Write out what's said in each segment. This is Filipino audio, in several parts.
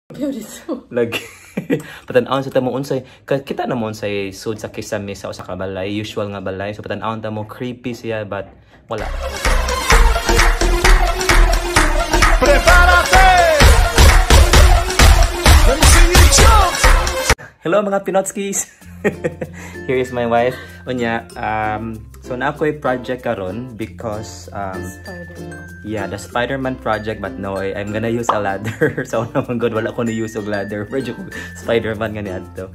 Beautiful. Lagi. Patan-aon sa tamo unsay kita namon say sud sa kisame sa usa ka balay, usual nga balay. So patan-aon ta mo creepy siya but wala. Prepárate. Hello mga Pinotskies. Here is my wife. Unya so na ako'y project karon because yeah, the Spider-Man project, but no, I'm gonna use a ladder. So naman good, wala ko na use og ladder. Pero Spider-Man nga niya to.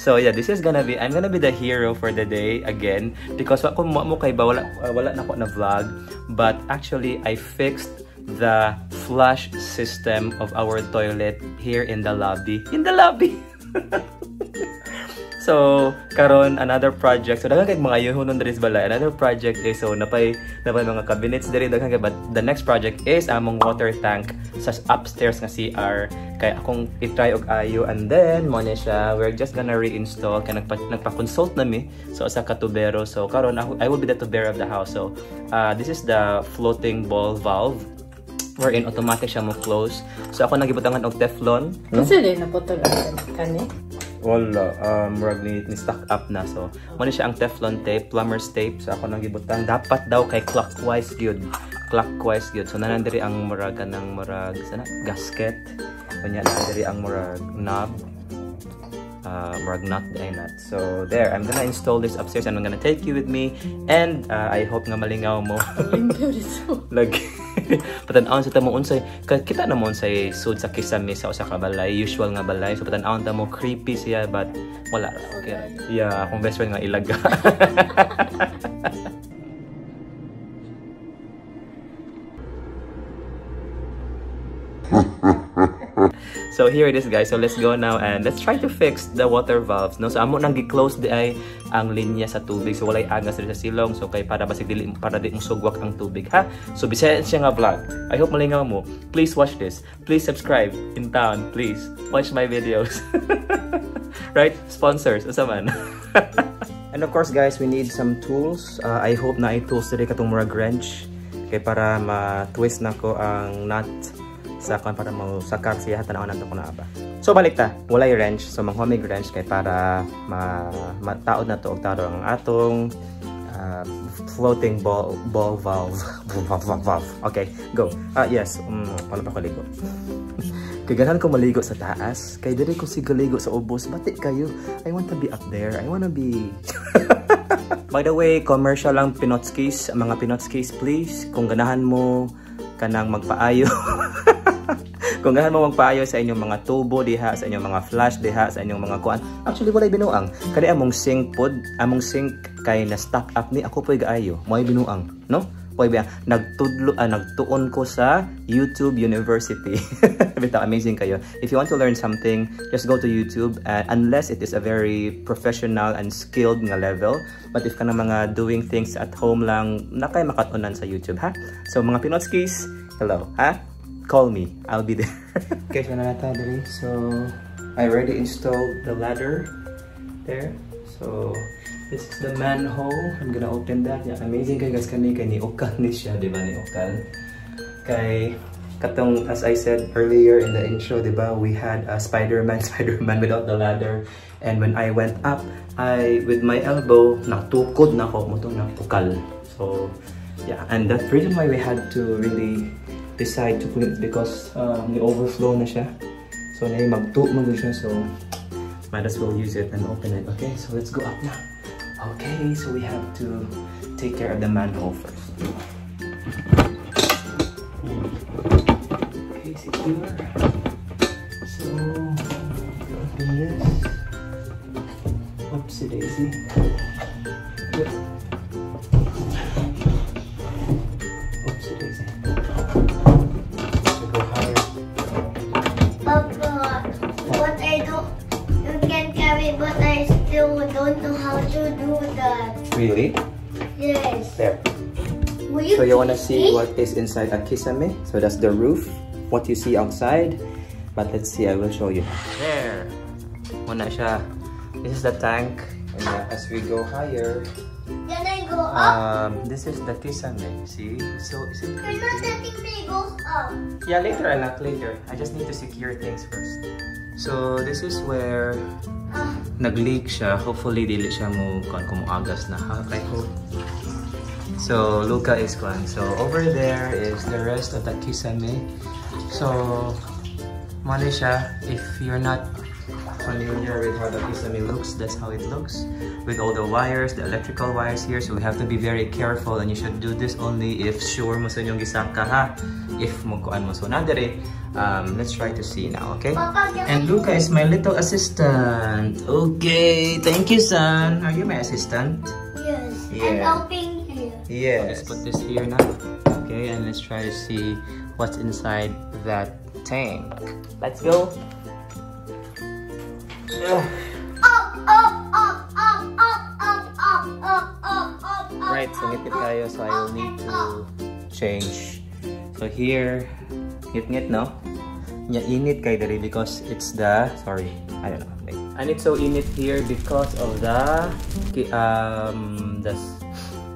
So yeah, this is gonna be, I'm gonna be the hero for the day again because ako mo kay ba wala na ko na vlog, but actually I fixed the flush system of our toilet here in the lobby. So, karon another project. So, daghang kay mga yuhunon diri sa balay. Another project is so napay mga cabinets diri daghang kay, but the next project is among water tank sa upstairs nga CR. Kay akong i-try og ayo and then mo na siya. We're just gonna reinstall kay nagpa-consult na mi so sa katubero. So, karon I will be the tubero of the house. So, this is the floating ball valve wherein automatic siya mo close. So, ako nagibutangan og Teflon. Kasi din naputol kani. Wala, murag ni stock up na. So, muna siya ang Teflon tape, plumber's tape. So, ako nagibutang. Dapat daw kay clockwise yun. Clockwise yun. So, nanandiri ang murag ng murag, sana? Gasket. Kanya, nanandiri ang murag knob. Murag nut, ay nut. So, there. I'm gonna install this upstairs and I'm gonna take you with me. And, I hope nga malingaw mo. Lagi. Patan-aon sa tamo unsay kita namon say sud sa kisame sa usa ka balay, usual nga balay. So patan-aon ta mo creepy siya but wala. Okay. Yeah, akong best friend nga ilaga. So here it is guys. So let's go now and let's try to fix the water valves. No, so amo nang gi-close di ay ang linya sa tubig. So walay agas sa silong. So kay para basig dili para di sugwak ang tubig ha. So bisaya siya nga vlog. I hope malingaw mo. Please watch this. Please subscribe in town. Please watch my videos. Right? Sponsors asa man. And of course guys, we need some tools. I hope na ay tools diri katong murag wrench kay para ma-twist nako ang nut sa kon para mo sakak siya tanaw nato ko na ba. So balik ta, walay wrench. So manghumig wrench kay para mataod na to og taro ang atong floating ball valve. Okay, go. Yes, ano pa ko ligo. Kagahan ko maligo sa taas. Kay diri ko sigaligo sa ubos. Batik kayo. I want to be up there. I want to be By the way, commercial lang Pinotskies. Mga Pinotskies, please. Kung ganahan mo kanang magpaayo. Kung ganahan mo magpaayo sa inyong mga tubo diha, sa inyong mga flash diha, sa inyong mga kuan. Actually, walay binuang. Kani among sink pod, among sink kay na stock up ni ako po'y gaayo. Mo'y binuang, no? Po'y ba nagtuon ko sa YouTube University. Bitaw amazing kayo. If you want to learn something, just go to YouTube unless it is a very professional and skilled nga level. But if kana mga doing things at home lang, nakay makatunan sa YouTube, ha? So mga Pinotskies, hello, ha? Call me. I'll be there. Okay, so nanata dali. So I already installed the ladder there. So this is the manhole. I'm gonna open that. Yeah, amazing kay guys kani ni Okal ni siya, di ba ni Okal? Kay katong as I said earlier in the intro, di ba, we had a Spider-Man without the ladder. And when I went up, I with my elbow natukod na ko mo tong Okal. So yeah, and that's the reason why we had to really decide to clean it because the overflow na siya. So na magtuog siya, so might as well use it and open it. Okay, so let's go up now. Okay, so we have to take care of the manhole first. Okay, secure. So open this. Oopsie daisy. Good. Don't know how to do that. Really? Yes. There. So you want to see what is inside a kisame? So that's the roof, what you see outside. But let's see, I will show you. There. Muna siya. This is the tank. And as we go higher. Can I go This is the kisame. See? So is it? You're not letting me go up. Yeah, later, anak, later. I just need to secure things first. So this is where nag-leak siya. Hopefully dili siya mo kumuagas na. I hope. So Luca is gone. So over there is the rest of the kisame. So mali siya. If you're not familiar with how the kisame looks, that's how it looks with all the wires, the electrical wires here. So we have to be very careful, and you should do this only if sure mo sa inyong gisaka, ha? If magkuan mo. So nadere, let's try to see now, okay? And Luca is my little assistant. Okay, thank you, son. Are you my assistant? Yes. Yeah. I'm helping you. Yes. Let's put this here now. Okay, and let's try to see what's inside that tank. Let's go. Right, so ngit tayo, so I will need to change. So here, ngit no? Nya init kay diri because it's the, sorry, I don't know. Wait. And it's so init here because of the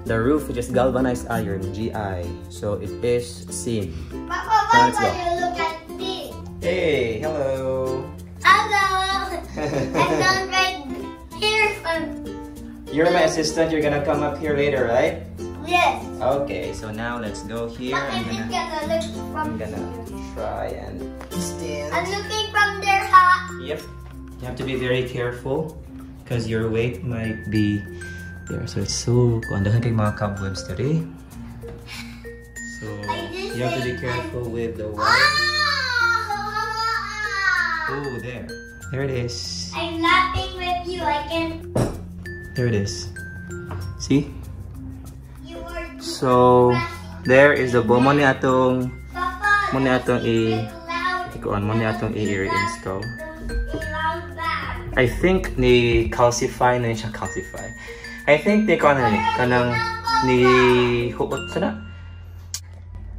roof, which is galvanized iron, GI. So it is seen. Papa, why do you look at me? Hey, hello. Hello. I'm not right here from. You're my assistant. You're gonna come up here later, right? Yes. Okay. So now let's go here. But I'm gonna try and stand. I'm looking from there, huh? Yep. You have to be very careful because your weight might be there. So it's so. Kuandahan kay mga cobwebs today. So you have to be careful with the wire. Oh, there. There it is. I'm laughing with you. I can. There it is. See? You are. So there is the mo ni atong Papa, mo ni atong loud. i-reinstall. Loud back. I think ni calcify na siya calcify. I think ni kanang ni huot sana.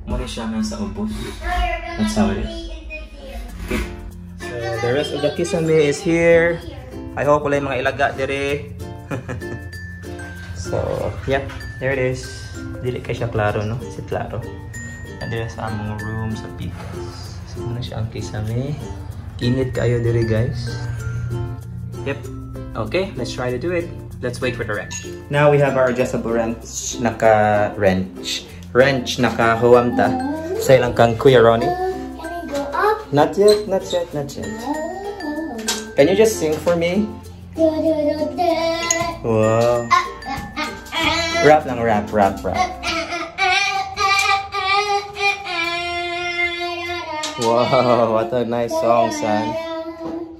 Mo ni siya nga sa ubos. That's how it is. Okay. So the rest of the kisame is here. I hope wala yung mga ilaga dire. So, yeah, there it is. Dili kay siya klaro, no? Si klaro. And there's sa among room sa pikas. So, muna siya ang kisame. Init kayo dire, guys. Yep. Okay, let's try to do it. Let's wait for the wrench. Now we have our adjustable wrench. Wrench naka-huwamta. Sa ilang kang Kuya Ronnie. Can I go up? Not yet, not yet, not yet. Can you just sing for me? Wow. Rap lang, rap. Wow, what a nice song, son.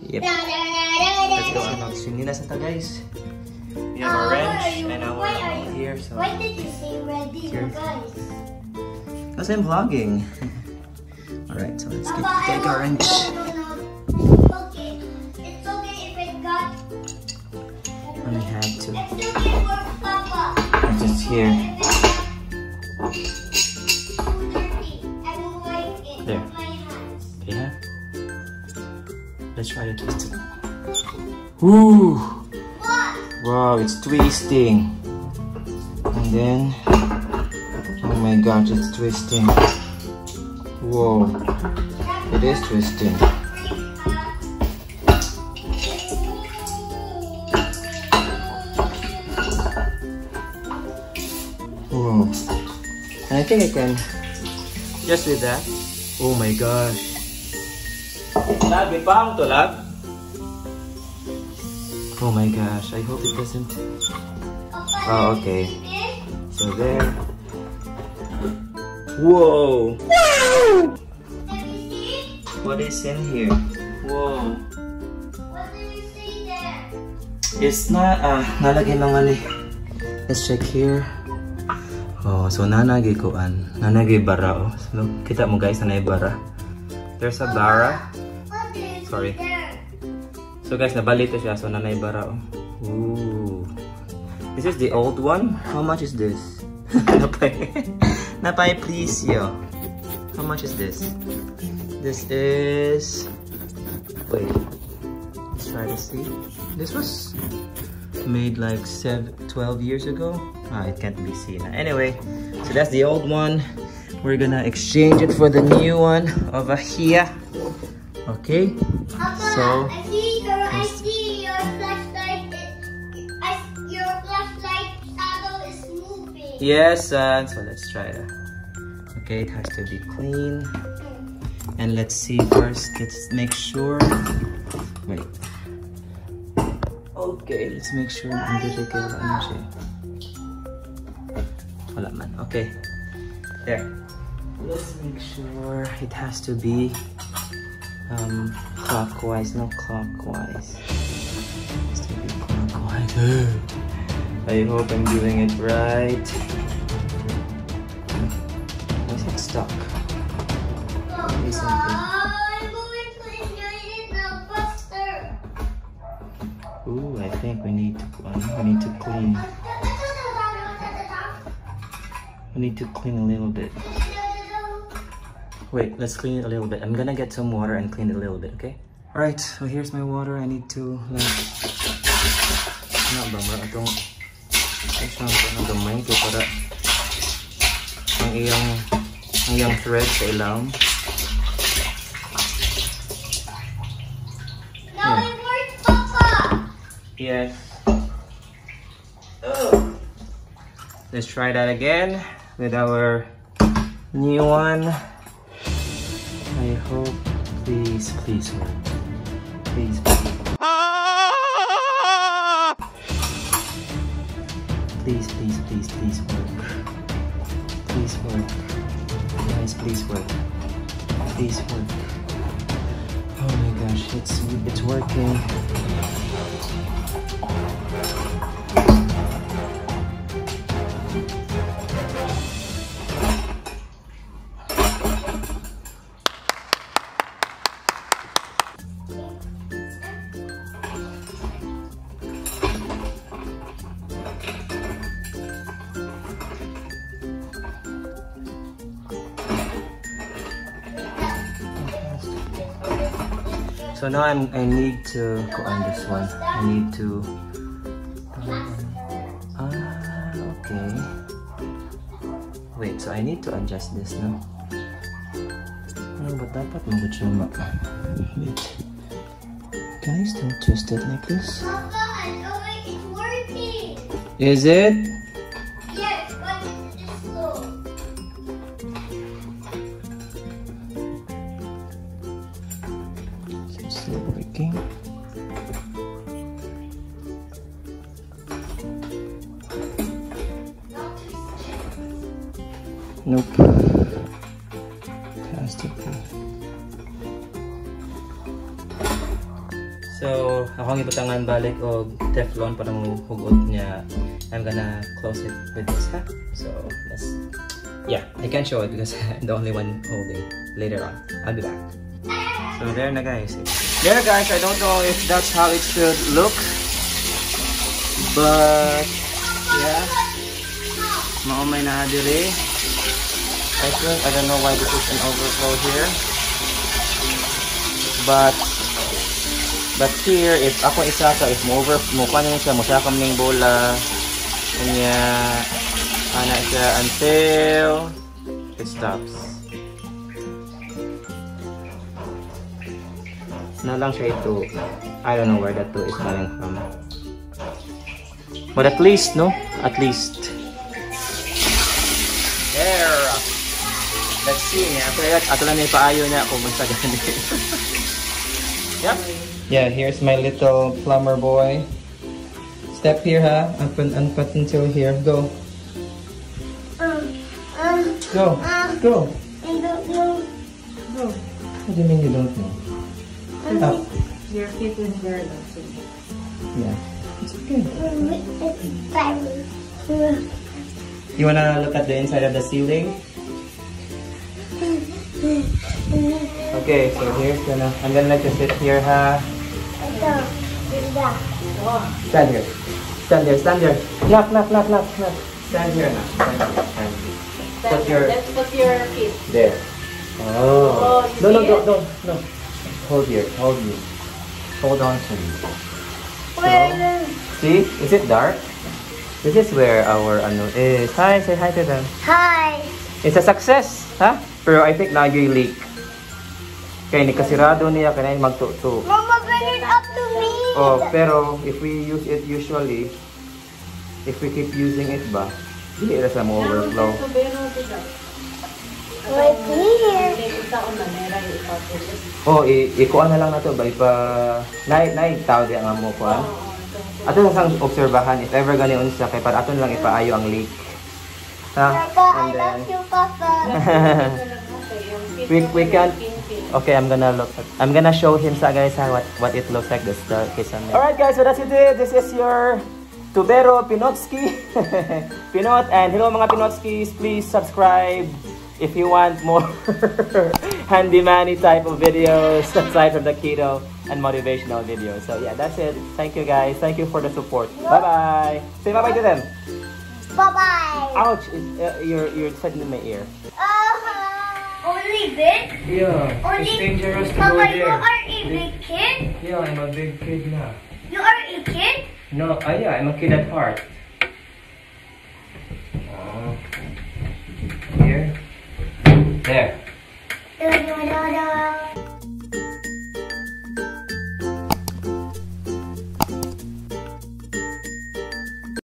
Yep. Let's go anak. Sinina sa ta, guys. We have our wrench and our here. So Why did you say ready, guys? because I'm vlogging. Alright, so let's take our wrench. Okay. It's okay if it got. And we have to. It's okay for Papa. It's just here. There. Yeah. Let's try to twist it. Woo! What? Wow, it's twisting. And then, oh my gosh, it's twisting. Whoa, it is twisting. Whoa. And I think I can just with that. Oh my gosh. Lab, ipang to lab. Oh my gosh, I hope it doesn't. Oh, okay. So there. Whoa! What is in here? Whoa! What do you see there? It's not, nalagay lang ano. Let's check here. Oh, so nanagay koan. Nanagay bara, oh. So, kita mo guys, nanay bara. There's a bara. What do you Sorry. see there? So guys, nabalito siya. So nanay bara, oh. Ooh. This is the old one. How much is this? Napay, please, yo. How much is this? This is. Wait. Let's try to see. This was made like 12 years ago. It can't be seen. Anyway, so that's the old one. We're gonna exchange it for the new one over here. Okay. Papa, So I see your flashlight. Your flashlight shadow is moving. yes, son. So let's try that. Okay, it has to be clean. And let's see first. Let's make sure. Wait. Okay, let's make sure. Wala man. Okay. There. Let's make sure it has to be clockwise, not clockwise. It has to be clockwise. I hope I'm doing it right. Is it stuck? Papa, I'm going to enjoy it now faster. Ooh, I think we need to clean. We need to clean a little bit. Wait, let's clean it a little bit. I'm gonna get some water and clean it a little bit, okay? Alright, so here's my water. I need to para ang iyang thread sa ilaw. Now it works, Papa. Yes. Let's try that again with our new one. I hope, please work. Please. Please work. Please work. Guys, please work. Please work. Oh my gosh, it's working. So now I need to go on this one. I need to okay. Wait, so I need to adjust this now. Ano ba dapat mag-chuma? Wait. Can I still twist it like this? Papa, I know it's working. Is it? Yes, but it's slow. It's still working. Nope. It has to be. So, akong ibutangan balik og Teflon para mahugot niya. I'm gonna close it with this, huh? So, let's... Yeah, I can't show it because I'm the only one holding. Later on, I'll be back. So, there na guys. There guys, I don't know if that's how it should look. But, yeah. Maumay na diri. I don't know why this is an overflow here. But here, if ako isaka, if mo paano siya, mo sakam ning bola, kanya, ana siya until it stops. Na lang siya ito. I don't know where that 2 is coming from. But at least, no? At least. There! Let's see niya. Ato lang may paayo niya kung basta ganito. Yep. Yeah, here's my little plumber boy. Step here, ha? Up until here. Go. Go. Go. I don't know. Go. What do you mean you don't know? Up. Your feet in there. Yeah. It's okay. It's fine. You wanna look at the inside of the ceiling? Okay, so I'm gonna let you sit here, ha? Stand here. Stand here. Knock. Stand here now. Let's put your feet. There. Oh. you see it? No. Hold here. Hold me. Hold on to me. So, see? Is it dark? This is where our ano is. Hi, say hi to them. Hi. It's a success, ha? Pero I think nagyoy leak. Kaya ni kasirado niya kanay magtuto. Mama, bring it up to me. Oh, pero if we use it usually, if we keep using it ba, hindi sa mo overflow. Right here. Oh, ikuan na lang na to ba ipa tao di ang amo kuan. Ato sang obserbahan if ever gani unsa kay para aton lang ipaayo ang leak. Ha? Papa, I love you, Papa. we can. Okay, I'm gonna show him sa guys what it looks like. This the case on there. Alright guys, so that's it. This is your tubero Pinotski. Pinot, and hello mga Pinotskis, please subscribe if you want more handyman-y type of videos aside from the keto and motivational videos. So yeah, that's it. Thank you guys. Thank you for the support. Bye bye. Say bye bye to them. Bye bye. Ouch! You're sitting in my ear. Only big? Yeah. Only, it's dangerous to Papa, go you there. are a big kid? Yeah, I'm a big kid now. You are a kid? No, yeah, I'm a kid at heart. Here. There.